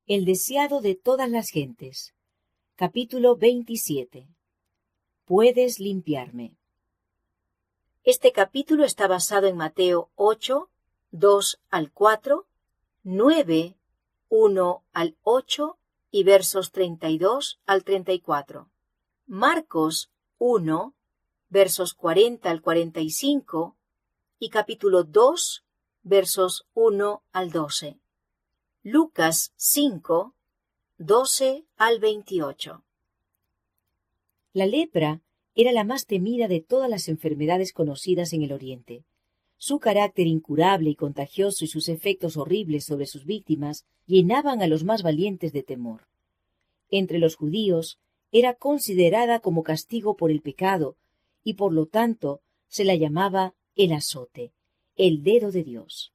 El deseado de todas las gentes. Capítulo 27. Puedes limpiarme. Este capítulo está basado en Mateo 8, 2 al 4, 9, 1 al 8 y versos 32 al 34. Marcos 1, versos 40 al 45 y capítulo 2, versos 1 al 12. Lucas 5, 12 al 28. La lepra era la más temida de todas las enfermedades conocidas en el Oriente. Su carácter incurable y contagioso y sus efectos horribles sobre sus víctimas llenaban a los más valientes de temor. Entre los judíos era considerada como castigo por el pecado y por lo tanto se la llamaba el azote, el dedo de Dios.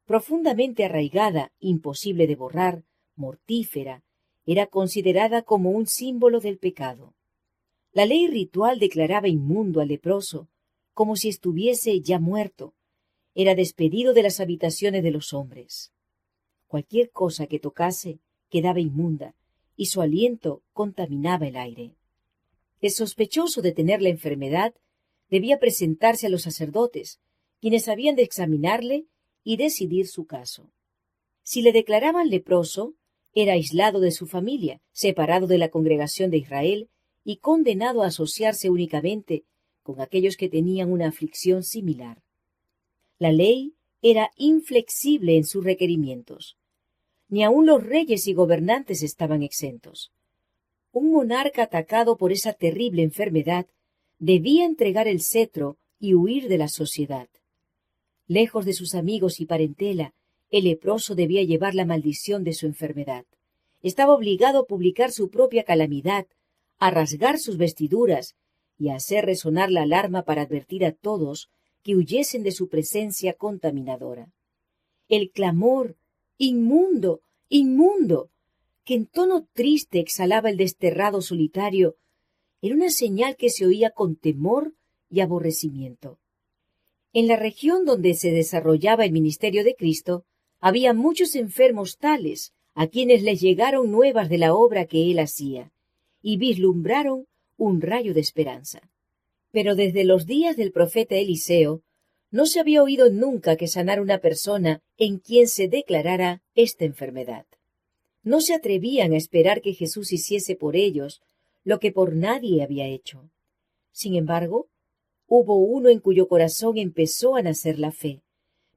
Profundamente arraigada, imposible de borrar, mortífera, era considerada como un símbolo del pecado. La ley ritual declaraba inmundo al leproso, como si estuviese ya muerto. Era despedido de las habitaciones de los hombres. Cualquier cosa que tocase quedaba inmunda, y su aliento contaminaba el aire. El sospechoso de tener la enfermedad debía presentarse a los sacerdotes, quienes habían de examinarle y decidir su caso. Si le declaraban leproso, era aislado de su familia, separado de la congregación de Israel y condenado a asociarse únicamente con aquellos que tenían una aflicción similar. La ley era inflexible en sus requerimientos. Ni aun los reyes y gobernantes estaban exentos. Un monarca atacado por esa terrible enfermedad debía entregar el cetro y huir de la sociedad. Lejos de sus amigos y parentela, el leproso debía llevar la maldición de su enfermedad. Estaba obligado a publicar su propia calamidad, a rasgar sus vestiduras y a hacer resonar la alarma para advertir a todos que huyesen de su presencia contaminadora. El clamor «¡Inmundo! ¡Inmundo!», que en tono triste exhalaba el desterrado solitario, era una señal que se oía con temor y aborrecimiento. En la región donde se desarrollaba el ministerio de Cristo, había muchos enfermos tales a quienes les llegaron nuevas de la obra que él hacía, y vislumbraron un rayo de esperanza. Pero desde los días del profeta Eliseo, no se había oído nunca que sanara una persona en quien se declarara esta enfermedad. No se atrevían a esperar que Jesús hiciese por ellos lo que por nadie había hecho. Sin embargo, hubo uno en cuyo corazón empezó a nacer la fe,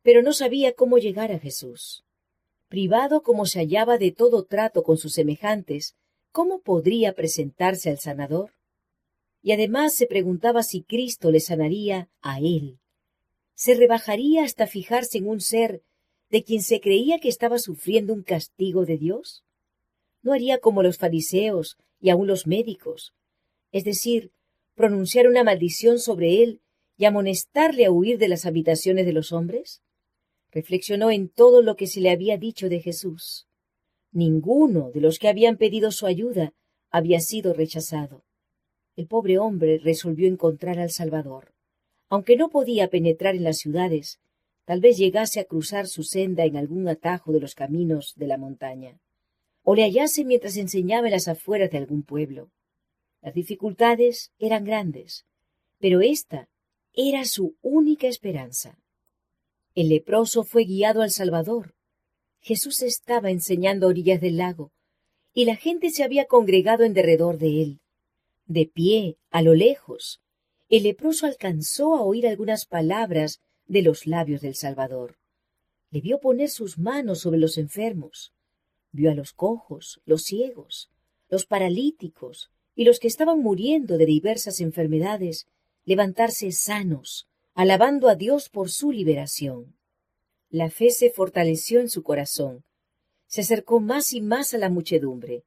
pero no sabía cómo llegar a Jesús. Privado como se hallaba de todo trato con sus semejantes, ¿cómo podría presentarse al sanador? Y además se preguntaba si Cristo le sanaría a él. ¿Se rebajaría hasta fijarse en un ser de quien se creía que estaba sufriendo un castigo de Dios? ¿No haría como los fariseos y aun los médicos? Es decir, pronunciar una maldición sobre él y amonestarle a huir de las habitaciones de los hombres? Reflexionó en todo lo que se le había dicho de Jesús. Ninguno de los que habían pedido su ayuda había sido rechazado. El pobre hombre resolvió encontrar al Salvador. Aunque no podía penetrar en las ciudades, tal vez llegase a cruzar su senda en algún atajo de los caminos de la montaña, o le hallase mientras enseñaba en las afueras de algún pueblo. Las dificultades eran grandes, pero esta era su única esperanza. El leproso fue guiado al Salvador. Jesús estaba enseñando a orillas del lago, y la gente se había congregado en derredor de él. De pie, a lo lejos, el leproso alcanzó a oír algunas palabras de los labios del Salvador. Le vio poner sus manos sobre los enfermos. Vio a los cojos, los ciegos, los paralíticos y los que estaban muriendo de diversas enfermedades levantarse sanos, alabando a Dios por su liberación. La fe se fortaleció en su corazón. Se acercó más y más a la muchedumbre.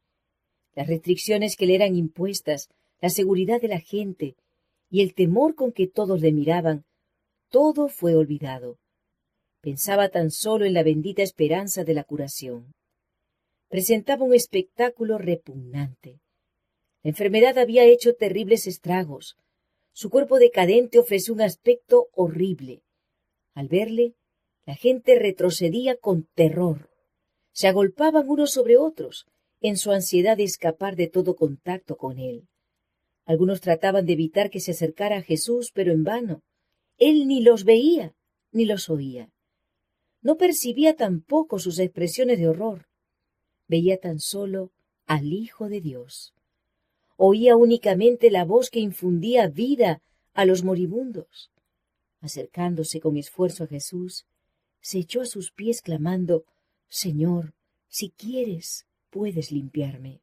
Las restricciones que le eran impuestas, la seguridad de la gente y el temor con que todos le miraban, todo fue olvidado. Pensaba tan solo en la bendita esperanza de la curación. Presentaba un espectáculo repugnante. La enfermedad había hecho terribles estragos. Su cuerpo decadente ofreció un aspecto horrible. Al verle, la gente retrocedía con terror. Se agolpaban unos sobre otros, en su ansiedad de escapar de todo contacto con él. Algunos trataban de evitar que se acercara a Jesús, pero en vano. Él ni los veía, ni los oía. No percibía tampoco sus expresiones de horror. Veía tan solo al Hijo de Dios. Oía únicamente la voz que infundía vida a los moribundos. Acercándose con esfuerzo a Jesús, se echó a sus pies clamando: «Señor, si quieres, puedes limpiarme».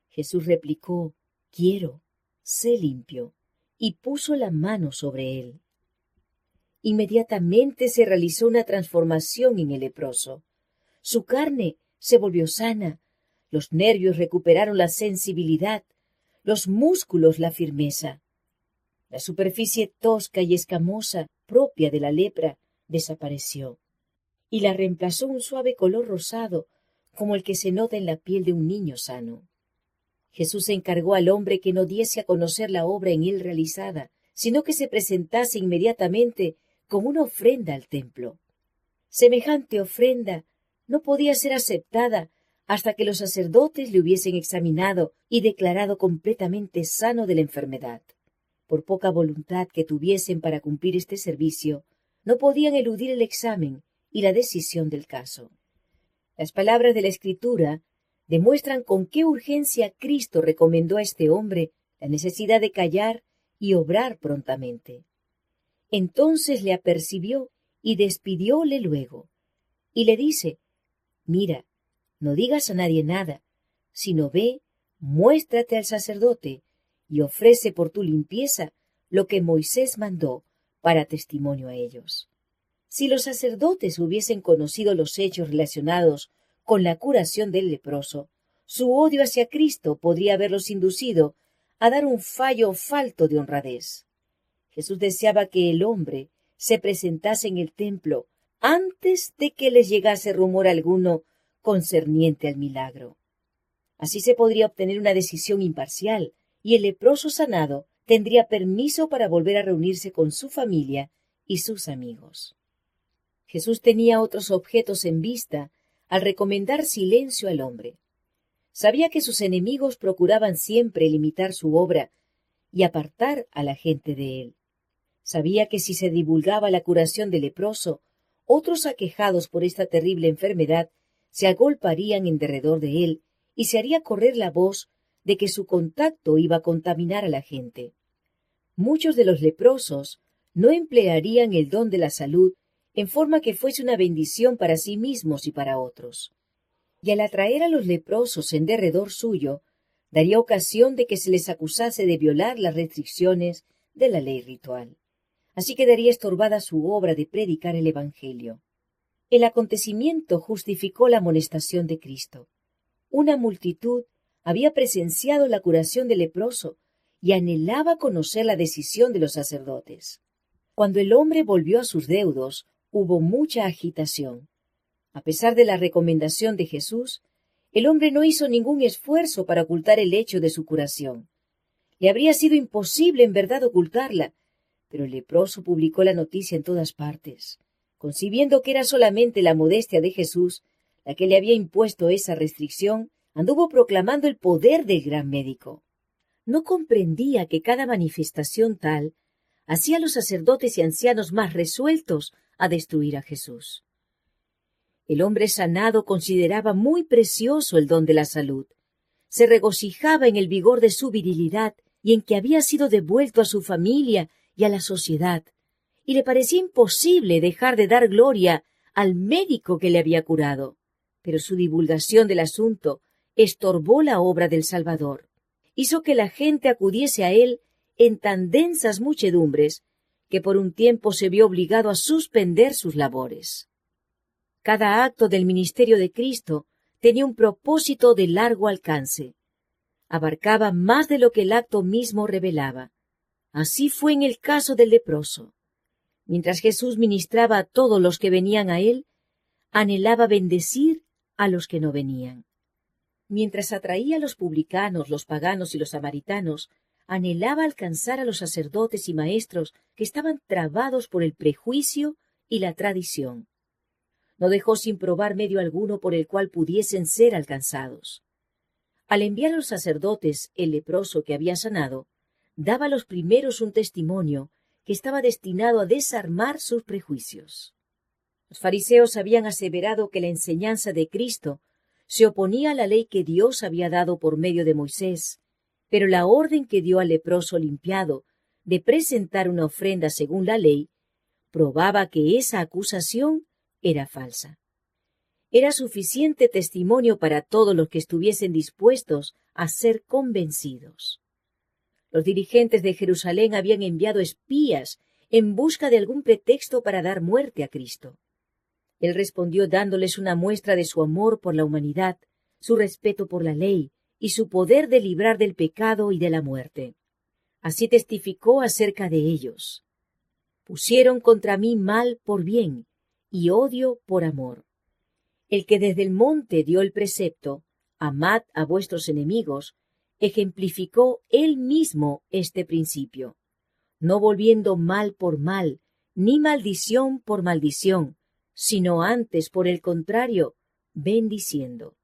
Jesús replicó: «Quiero, sé limpio», y puso la mano sobre él. Inmediatamente se realizó una transformación en el leproso. Su carne se volvió sana, los nervios recuperaron la sensibilidad, los músculos la firmeza. La superficie tosca y escamosa propia de la lepra desapareció, y la reemplazó un suave color rosado, como el que se nota en la piel de un niño sano. Jesús encargó al hombre que no diese a conocer la obra en él realizada, sino que se presentase inmediatamente como una ofrenda al templo. Semejante ofrenda no podía ser aceptada hasta que los sacerdotes le hubiesen examinado y declarado completamente sano de la enfermedad. Por poca voluntad que tuviesen para cumplir este servicio, no podían eludir el examen y la decisión del caso. Las palabras de la Escritura demuestran con qué urgencia Cristo recomendó a este hombre la necesidad de callar y obrar prontamente. Entonces le apercibió y despidióle luego, y le dice: «Mira, no digas a nadie nada, sino ve, muéstrate al sacerdote, y ofrece por tu limpieza lo que Moisés mandó para testimonio a ellos». Si los sacerdotes hubiesen conocido los hechos relacionados con la curación del leproso, su odio hacia Cristo podría haberlos inducido a dar un fallo falto de honradez. Jesús deseaba que el hombre se presentase en el templo antes de que les llegase rumor alguno concerniente al milagro. Así se podría obtener una decisión imparcial, y el leproso sanado tendría permiso para volver a reunirse con su familia y sus amigos. Jesús tenía otros objetos en vista al recomendar silencio al hombre. Sabía que sus enemigos procuraban siempre limitar su obra y apartar a la gente de él. Sabía que si se divulgaba la curación del leproso, otros aquejados por esta terrible enfermedad se agolparían en derredor de él y se haría correr la voz de que su contacto iba a contaminar a la gente. Muchos de los leprosos no emplearían el don de la salud en forma que fuese una bendición para sí mismos y para otros. Y al atraer a los leprosos en derredor suyo, daría ocasión de que se les acusase de violar las restricciones de la ley ritual. Así quedaría estorbada su obra de predicar el Evangelio. El acontecimiento justificó la amonestación de Cristo. Una multitud había presenciado la curación del leproso y anhelaba conocer la decisión de los sacerdotes. Cuando el hombre volvió a sus deudos, hubo mucha agitación. A pesar de la recomendación de Jesús, el hombre no hizo ningún esfuerzo para ocultar el hecho de su curación. Le habría sido imposible en verdad ocultarla, pero el leproso publicó la noticia en todas partes. Concibiendo que era solamente la modestia de Jesús la que le había impuesto esa restricción, anduvo proclamando el poder del gran médico. No comprendía que cada manifestación tal hacía a los sacerdotes y ancianos más resueltos a destruir a Jesús. El hombre sanado consideraba muy precioso el don de la salud. Se regocijaba en el vigor de su virilidad y en que había sido devuelto a su familia y a la sociedad, y le parecía imposible dejar de dar gloria al médico que le había curado. Pero su divulgación del asunto estorbó la obra del Salvador. Hizo que la gente acudiese a él en tan densas muchedumbres que por un tiempo se vio obligado a suspender sus labores. Cada acto del ministerio de Cristo tenía un propósito de largo alcance. Abarcaba más de lo que el acto mismo revelaba. Así fue en el caso del leproso. Mientras Jesús ministraba a todos los que venían a él, anhelaba bendecir a los que no venían. Mientras atraía a los publicanos, los paganos y los samaritanos, anhelaba alcanzar a los sacerdotes y maestros que estaban trabados por el prejuicio y la tradición. No dejó sin probar medio alguno por el cual pudiesen ser alcanzados. Al enviar a los sacerdotes el leproso que había sanado, daba a los primeros un testimonio que estaba destinado a desarmar sus prejuicios. Los fariseos habían aseverado que la enseñanza de Cristo se oponía a la ley que Dios había dado por medio de Moisés, pero la orden que dio al leproso limpiado de presentar una ofrenda según la ley probaba que esa acusación era falsa. Era suficiente testimonio para todos los que estuviesen dispuestos a ser convencidos. Los dirigentes de Jerusalén habían enviado espías en busca de algún pretexto para dar muerte a Cristo. Él respondió dándoles una muestra de su amor por la humanidad, su respeto por la ley y su poder de librar del pecado y de la muerte. Así testificó acerca de ellos: pusieron contra mí mal por bien y odio por amor. El que desde el monte dio el precepto, amad a vuestros enemigos, ejemplificó él mismo este principio, no volviendo mal por mal, ni maldición por maldición, sino antes, por el contrario, bendiciendo.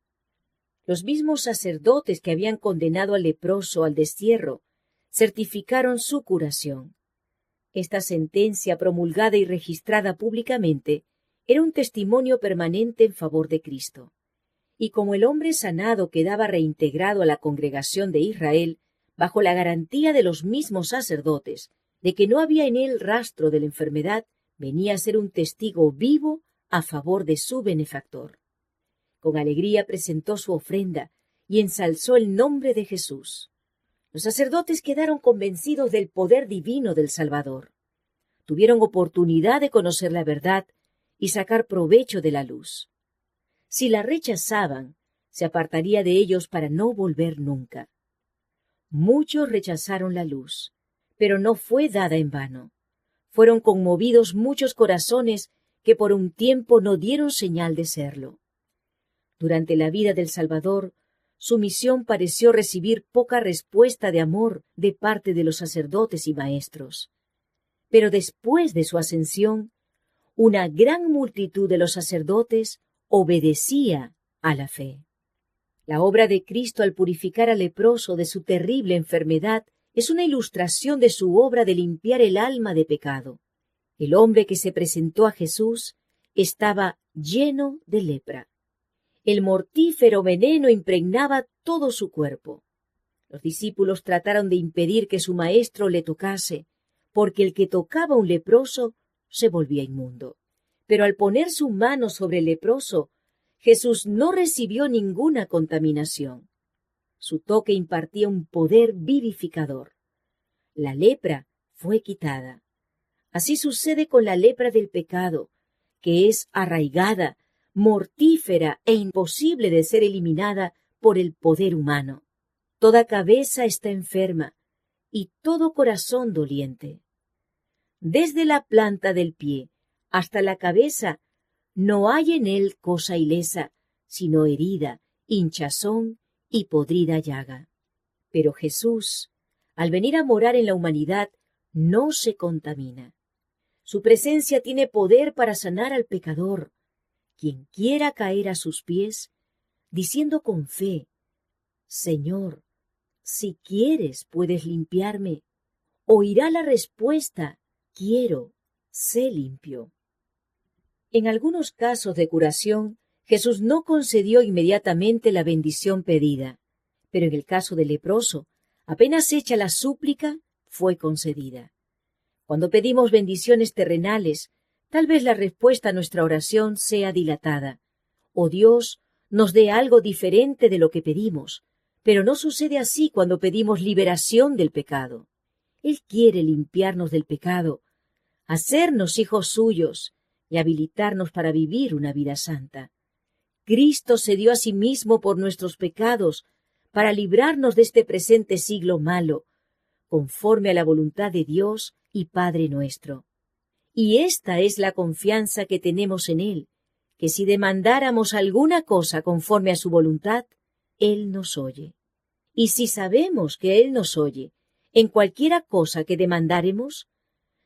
Los mismos sacerdotes que habían condenado al leproso al destierro certificaron su curación. Esta sentencia, promulgada y registrada públicamente, era un testimonio permanente en favor de Cristo. Y como el hombre sanado quedaba reintegrado a la congregación de Israel, bajo la garantía de los mismos sacerdotes, de que no había en él rastro de la enfermedad, venía a ser un testigo vivo a favor de su benefactor. Con alegría presentó su ofrenda y ensalzó el nombre de Jesús. Los sacerdotes quedaron convencidos del poder divino del Salvador. Tuvieron oportunidad de conocer la verdad y sacar provecho de la luz. Si la rechazaban, se apartaría de ellos para no volver nunca. Muchos rechazaron la luz, pero no fue dada en vano. Fueron conmovidos muchos corazones que por un tiempo no dieron señal de serlo. Durante la vida del Salvador, su misión pareció recibir poca respuesta de amor de parte de los sacerdotes y maestros. Pero después de su ascensión, una gran multitud de los sacerdotes obedecía a la fe. La obra de Cristo al purificar al leproso de su terrible enfermedad es una ilustración de su obra de limpiar el alma de pecado. El hombre que se presentó a Jesús estaba lleno de lepra. El mortífero veneno impregnaba todo su cuerpo. Los discípulos trataron de impedir que su maestro le tocase, porque el que tocaba a un leproso se volvía inmundo. Pero al poner su mano sobre el leproso, Jesús no recibió ninguna contaminación. Su toque impartía un poder vivificador. La lepra fue quitada. Así sucede con la lepra del pecado, que es arraigada, mortífera e imposible de ser eliminada por el poder humano. Toda cabeza está enferma y todo corazón doliente. Desde la planta del pie hasta la cabeza no hay en él cosa ilesa, sino herida, hinchazón y podrida llaga. Pero Jesús, al venir a morar en la humanidad, no se contamina. Su presencia tiene poder para sanar al pecador, quien quiera caer a sus pies, diciendo con fe: Señor, si quieres puedes limpiarme. Oirá la respuesta: quiero, sé limpio. En algunos casos de curación, Jesús no concedió inmediatamente la bendición pedida, pero en el caso del leproso, apenas hecha la súplica, fue concedida. Cuando pedimos bendiciones terrenales, tal vez la respuesta a nuestra oración sea dilatada, o Dios nos dé algo diferente de lo que pedimos, pero no sucede así cuando pedimos liberación del pecado. Él quiere limpiarnos del pecado, hacernos hijos suyos y habilitarnos para vivir una vida santa. Cristo se dio a sí mismo por nuestros pecados para librarnos de este presente siglo malo, conforme a la voluntad de Dios y Padre nuestro. Y esta es la confianza que tenemos en Él, que si demandáramos alguna cosa conforme a su voluntad, Él nos oye. Y si sabemos que Él nos oye en cualquiera cosa que demandáremos,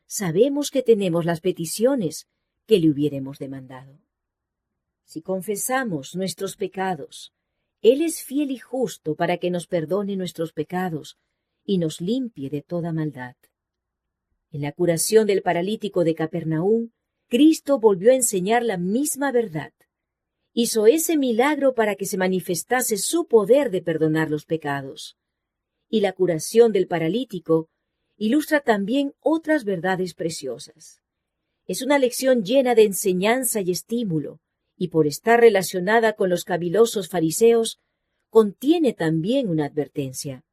sabemos que tenemos las peticiones que le hubiéremos demandado. Si confesamos nuestros pecados, Él es fiel y justo para que nos perdone nuestros pecados y nos limpie de toda maldad. En la curación del paralítico de Capernaum, Cristo volvió a enseñar la misma verdad. Hizo ese milagro para que se manifestase su poder de perdonar los pecados. Y la curación del paralítico ilustra también otras verdades preciosas. Es una lección llena de enseñanza y estímulo, y por estar relacionada con los cavilosos fariseos, contiene también una advertencia.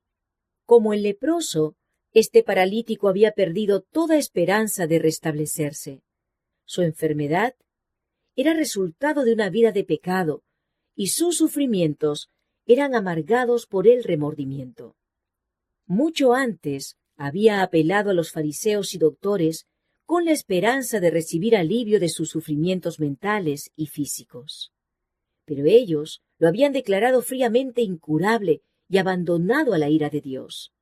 Como el leproso, este paralítico había perdido toda esperanza de restablecerse. Su enfermedad era resultado de una vida de pecado, y sus sufrimientos eran amargados por el remordimiento. Mucho antes había apelado a los fariseos y doctores con la esperanza de recibir alivio de sus sufrimientos mentales y físicos. Pero ellos lo habían declarado fríamente incurable y abandonado a la ira de Dios.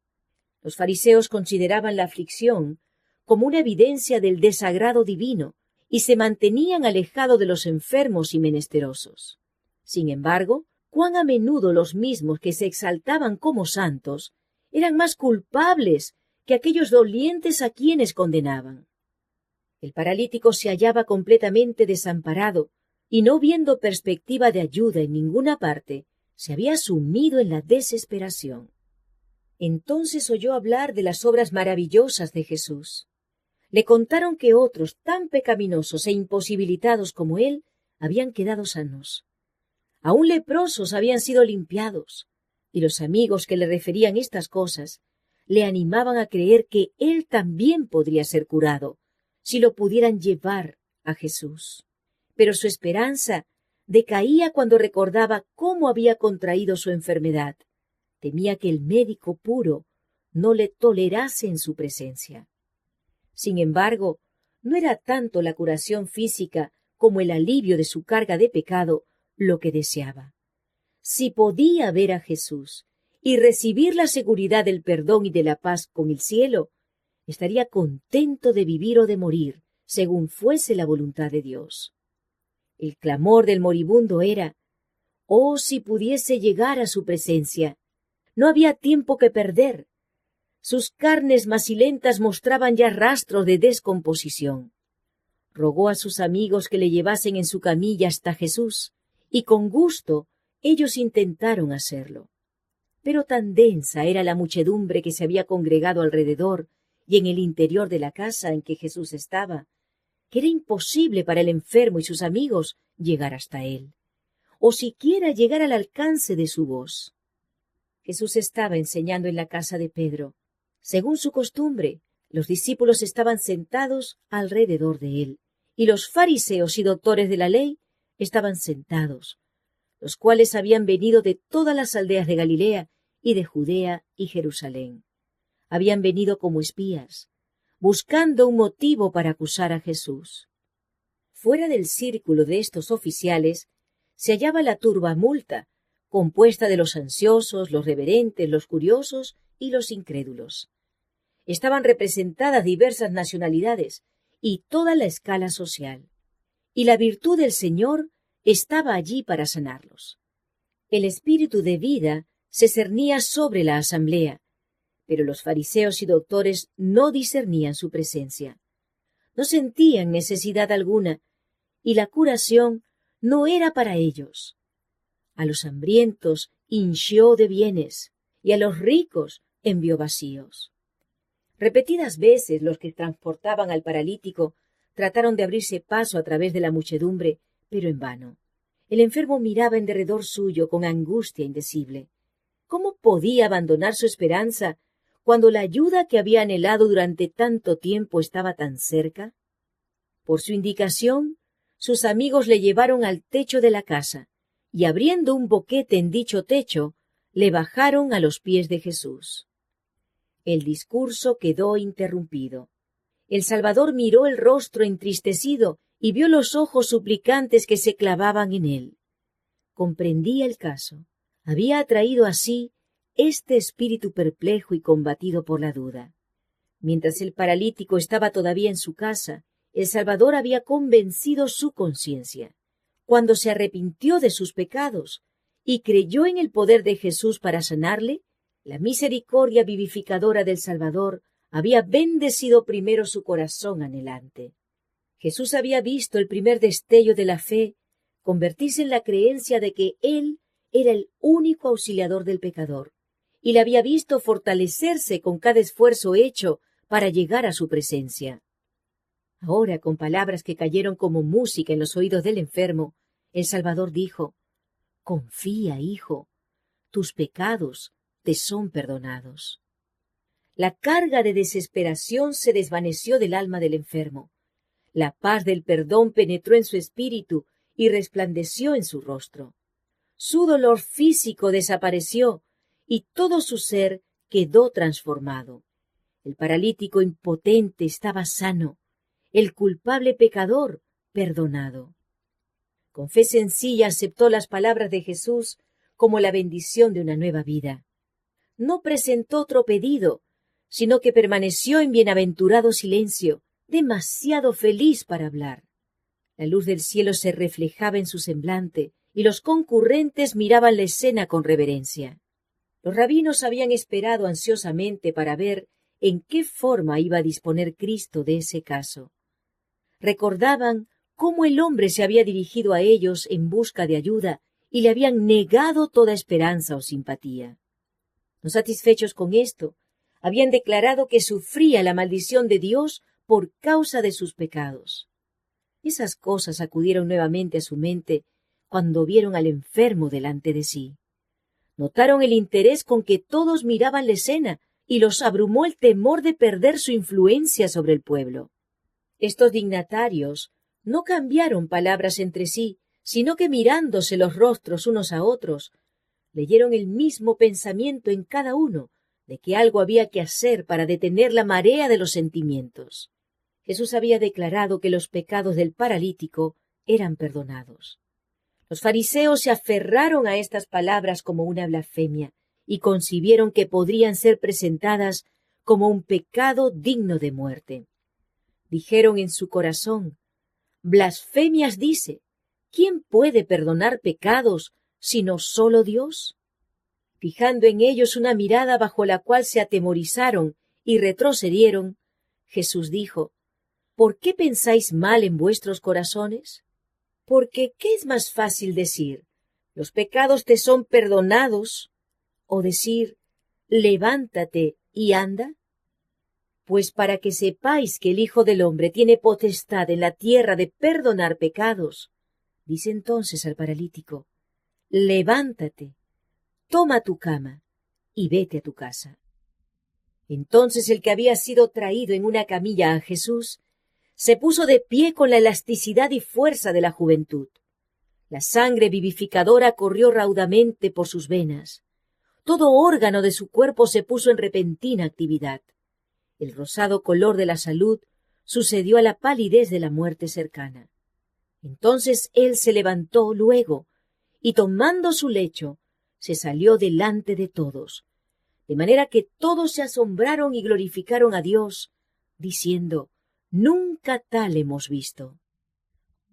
Los fariseos consideraban la aflicción como una evidencia del desagrado divino y se mantenían alejados de los enfermos y menesterosos. Sin embargo, cuán a menudo los mismos que se exaltaban como santos eran más culpables que aquellos dolientes a quienes condenaban. El paralítico se hallaba completamente desamparado y, no viendo perspectiva de ayuda en ninguna parte, se había sumido en la desesperación. Entonces oyó hablar de las obras maravillosas de Jesús. Le contaron que otros tan pecaminosos e imposibilitados como él habían quedado sanos. Aún leprosos habían sido limpiados, y los amigos que le referían estas cosas le animaban a creer que él también podría ser curado, si lo pudieran llevar a Jesús. Pero su esperanza decaía cuando recordaba cómo había contraído su enfermedad. Temía que el médico puro no le tolerase en su presencia. Sin embargo, no era tanto la curación física como el alivio de su carga de pecado lo que deseaba. Si podía ver a Jesús y recibir la seguridad del perdón y de la paz con el cielo, estaría contento de vivir o de morir, según fuese la voluntad de Dios. El clamor del moribundo era: «Oh, si pudiese llegar a su presencia». No había tiempo que perder. Sus carnes macilentas mostraban ya rastros de descomposición. Rogó a sus amigos que le llevasen en su camilla hasta Jesús, y con gusto ellos intentaron hacerlo. Pero tan densa era la muchedumbre que se había congregado alrededor y en el interior de la casa en que Jesús estaba, que era imposible para el enfermo y sus amigos llegar hasta él, o siquiera llegar al alcance de su voz. Jesús estaba enseñando en la casa de Pedro. Según su costumbre, los discípulos estaban sentados alrededor de él, y los fariseos y doctores de la ley estaban sentados, los cuales habían venido de todas las aldeas de Galilea y de Judea y Jerusalén. Habían venido como espías, buscando un motivo para acusar a Jesús. Fuera del círculo de estos oficiales se hallaba la turbamulta, compuesta de los ansiosos, los reverentes, los curiosos y los incrédulos. Estaban representadas diversas nacionalidades y toda la escala social. Y la virtud del Señor estaba allí para sanarlos. El espíritu de vida se cernía sobre la asamblea, pero los fariseos y doctores no discernían su presencia. No sentían necesidad alguna, y la curación no era para ellos. A los hambrientos hinchió de bienes, y a los ricos envió vacíos. Repetidas veces los que transportaban al paralítico trataron de abrirse paso a través de la muchedumbre, pero en vano. El enfermo miraba en derredor suyo con angustia indecible. ¿Cómo podía abandonar su esperanza cuando la ayuda que había anhelado durante tanto tiempo estaba tan cerca? Por su indicación, sus amigos le llevaron al techo de la casa, y abriendo un boquete en dicho techo, le bajaron a los pies de Jesús. El discurso quedó interrumpido. El Salvador miró el rostro entristecido y vio los ojos suplicantes que se clavaban en él. Comprendía el caso. Había atraído así este espíritu perplejo y combatido por la duda. Mientras el paralítico estaba todavía en su casa, el Salvador había convencido su conciencia. cuando se arrepintió de sus pecados y creyó en el poder de Jesús para sanarle, la misericordia vivificadora del Salvador había bendecido primero su corazón anhelante. Jesús había visto el primer destello de la fe convertirse en la creencia de que Él era el único auxiliador del pecador, y le había visto fortalecerse con cada esfuerzo hecho para llegar a su presencia. Ahora, con palabras que cayeron como música en los oídos del enfermo, el Salvador dijo: «Confía, hijo, tus pecados te son perdonados». La carga de desesperación se desvaneció del alma del enfermo. La paz del perdón penetró en su espíritu y resplandeció en su rostro. Su dolor físico desapareció y todo su ser quedó transformado. El paralítico impotente estaba sano, el culpable pecador perdonado. Con fe sencilla aceptó las palabras de Jesús como la bendición de una nueva vida. No presentó otro pedido, sino que permaneció en bienaventurado silencio, demasiado feliz para hablar. La luz del cielo se reflejaba en su semblante, y los concurrentes miraban la escena con reverencia. Los rabinos habían esperado ansiosamente para ver en qué forma iba a disponer Cristo de ese caso. Recordaban cómo el hombre se había dirigido a ellos en busca de ayuda y le habían negado toda esperanza o simpatía. No satisfechos con esto, habían declarado que sufría la maldición de Dios por causa de sus pecados. Esas cosas acudieron nuevamente a su mente cuando vieron al enfermo delante de sí. Notaron el interés con que todos miraban la escena y los abrumó el temor de perder su influencia sobre el pueblo. Estos dignatarios no cambiaron palabras entre sí, sino que mirándose los rostros unos a otros, leyeron el mismo pensamiento en cada uno de que algo había que hacer para detener la marea de los sentimientos. Jesús había declarado que los pecados del paralítico eran perdonados. Los fariseos se aferraron a estas palabras como una blasfemia y concibieron que podrían ser presentadas como un pecado digno de muerte. Dijeron en su corazón: «Blasfemias dice, ¿quién puede perdonar pecados sino solo Dios?». Fijando en ellos una mirada bajo la cual se atemorizaron y retrocedieron, Jesús dijo: «¿Por qué pensáis mal en vuestros corazones? Porque, ¿qué es más fácil decir? Los pecados te son perdonados, o decir, levántate y anda. Pues para que sepáis que el Hijo del Hombre tiene potestad en la tierra de perdonar pecados, dice entonces al paralítico, levántate, toma tu cama y vete a tu casa». Entonces el que había sido traído en una camilla a Jesús se puso de pie con la elasticidad y fuerza de la juventud. La sangre vivificadora corrió raudamente por sus venas. Todo órgano de su cuerpo se puso en repentina actividad. El rosado color de la salud sucedió a la palidez de la muerte cercana. Entonces él se levantó luego y, tomando su lecho, se salió delante de todos, de manera que todos se asombraron y glorificaron a Dios, diciendo: «Nunca tal hemos visto».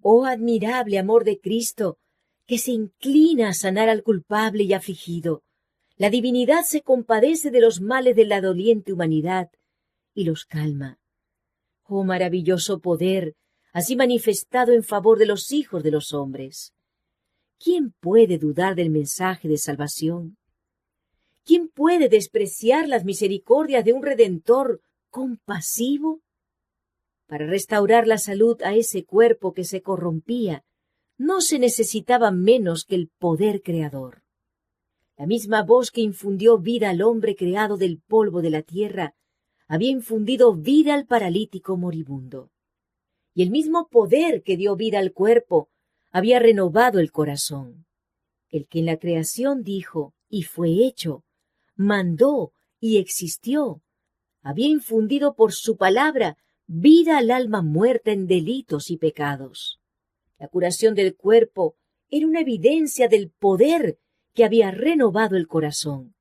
Oh admirable amor de Cristo, que se inclina a sanar al culpable y afligido. La divinidad se compadece de los males de la doliente humanidad y los calma. Oh maravilloso poder, así manifestado en favor de los hijos de los hombres. ¿Quién puede dudar del mensaje de salvación? ¿Quién puede despreciar las misericordias de un Redentor compasivo? Para restaurar la salud a ese cuerpo que se corrompía, no se necesitaba menos que el poder creador. La misma voz que infundió vida al hombre creado del polvo de la tierra había infundido vida al paralítico moribundo. Y el mismo poder que dio vida al cuerpo había renovado el corazón. El que en la creación dijo y fue hecho, mandó y existió, había infundido por su palabra vida al alma muerta en delitos y pecados. La curación del cuerpo era una evidencia del poder que había renovado el corazón.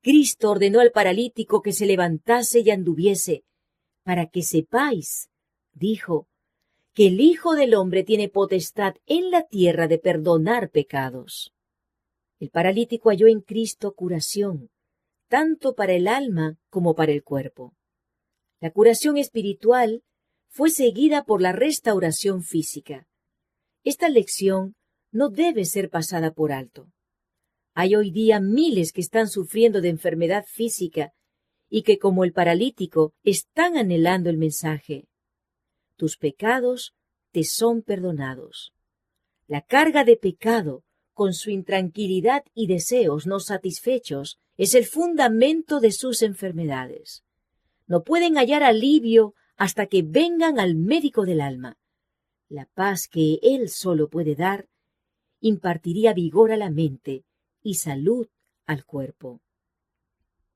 Cristo ordenó al paralítico que se levantase y anduviese, para que sepáis, dijo, que el Hijo del Hombre tiene potestad en la tierra de perdonar pecados. El paralítico halló en Cristo curación, tanto para el alma como para el cuerpo. La curación espiritual fue seguida por la restauración física. Esta lección no debe ser pasada por alto. Hay hoy día miles que están sufriendo de enfermedad física y que, como el paralítico, están anhelando el mensaje: tus pecados te son perdonados. La carga de pecado, con su intranquilidad y deseos no satisfechos, es el fundamento de sus enfermedades. No pueden hallar alivio hasta que vengan al médico del alma. La paz que Él solo puede dar impartiría vigor a la mente y salud al cuerpo.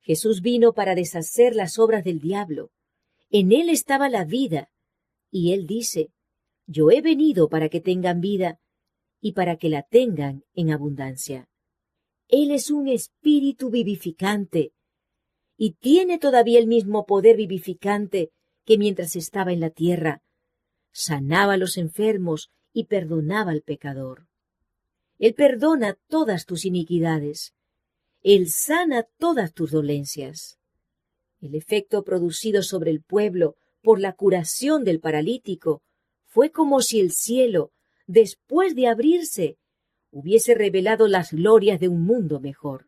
Jesús vino para deshacer las obras del diablo. En Él estaba la vida, y Él dice: yo he venido para que tengan vida y para que la tengan en abundancia. Él es un espíritu vivificante y tiene todavía el mismo poder vivificante que mientras estaba en la tierra. Sanaba a los enfermos y perdonaba al pecador. Él perdona todas tus iniquidades. Él sana todas tus dolencias. El efecto producido sobre el pueblo por la curación del paralítico fue como si el cielo, después de abrirse, hubiese revelado las glorias de un mundo mejor.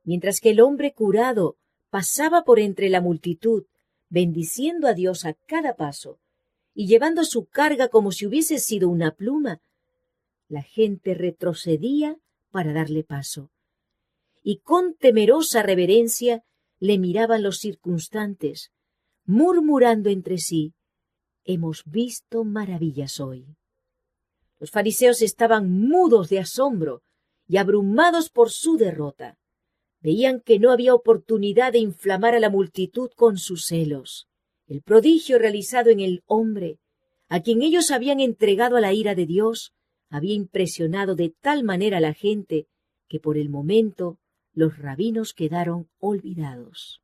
Mientras que el hombre curado pasaba por entre la multitud, bendiciendo a Dios a cada paso y llevando su carga como si hubiese sido una pluma, la gente retrocedía para darle paso, y con temerosa reverencia le miraban los circunstantes, murmurando entre sí: hemos visto maravillas hoy. Los fariseos estaban mudos de asombro y abrumados por su derrota. Veían que no había oportunidad de inflamar a la multitud con sus celos. El prodigio realizado en el hombre, a quien ellos habían entregado a la ira de Dios, había impresionado de tal manera a la gente que por el momento los rabinos quedaron olvidados.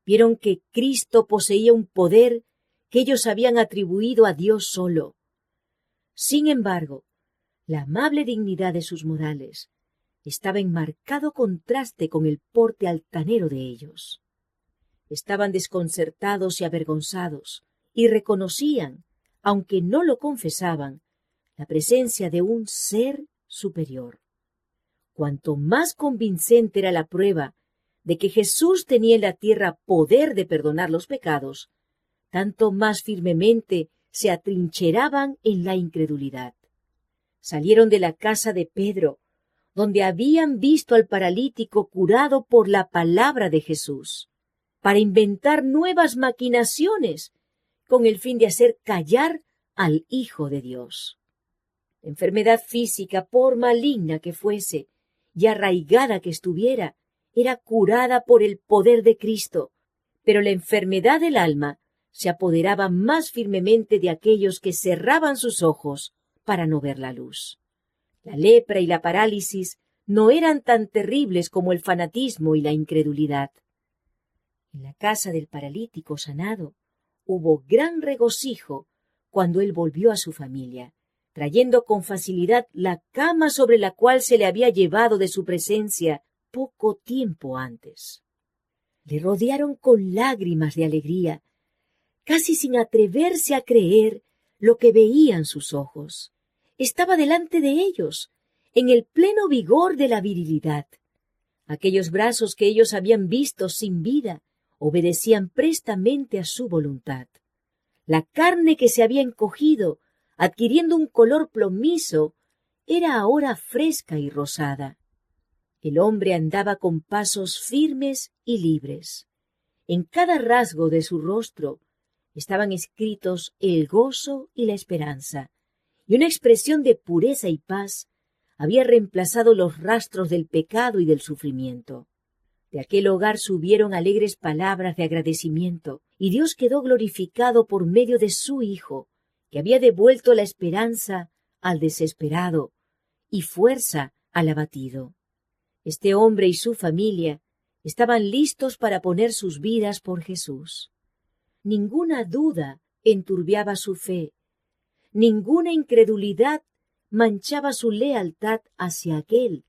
Vieron que Cristo poseía un poder que ellos habían atribuido a Dios solo. Sin embargo, la amable dignidad de sus modales estaba en marcado contraste con el porte altanero de ellos. Estaban desconcertados y avergonzados, y reconocían, aunque no lo confesaban, la presencia de un ser superior. Cuanto más convincente era la prueba de que Jesús tenía en la tierra poder de perdonar los pecados, tanto más firmemente se atrincheraban en la incredulidad. Salieron de la casa de Pedro, donde habían visto al paralítico curado por la palabra de Jesús, para inventar nuevas maquinaciones con el fin de hacer callar al Hijo de Dios. La enfermedad física, por maligna que fuese y arraigada que estuviera, era curada por el poder de Cristo, pero la enfermedad del alma se apoderaba más firmemente de aquellos que cerraban sus ojos para no ver la luz. La lepra y la parálisis no eran tan terribles como el fanatismo y la incredulidad. En la casa del paralítico sanado hubo gran regocijo cuando él volvió a su familia, trayendo con facilidad la cama sobre la cual se le había llevado de su presencia poco tiempo antes. Le rodearon con lágrimas de alegría, casi sin atreverse a creer lo que veían sus ojos. Estaba delante de ellos, en el pleno vigor de la virilidad. Aquellos brazos que ellos habían visto sin vida obedecían prestamente a su voluntad. La carne que se había encogido, adquiriendo un color plomizo, era ahora fresca y rosada. El hombre andaba con pasos firmes y libres. En cada rasgo de su rostro estaban escritos el gozo y la esperanza, y una expresión de pureza y paz había reemplazado los rastros del pecado y del sufrimiento. De aquel hogar subieron alegres palabras de agradecimiento, y Dios quedó glorificado por medio de su Hijo, que había devuelto la esperanza al desesperado y fuerza al abatido. Este hombre y su familia estaban listos para poner sus vidas por Jesús. Ninguna duda enturbiaba su fe, Ninguna incredulidad manchaba su lealtad hacia aquel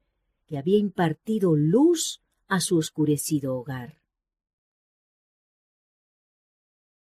que había impartido luz a su oscurecido hogar.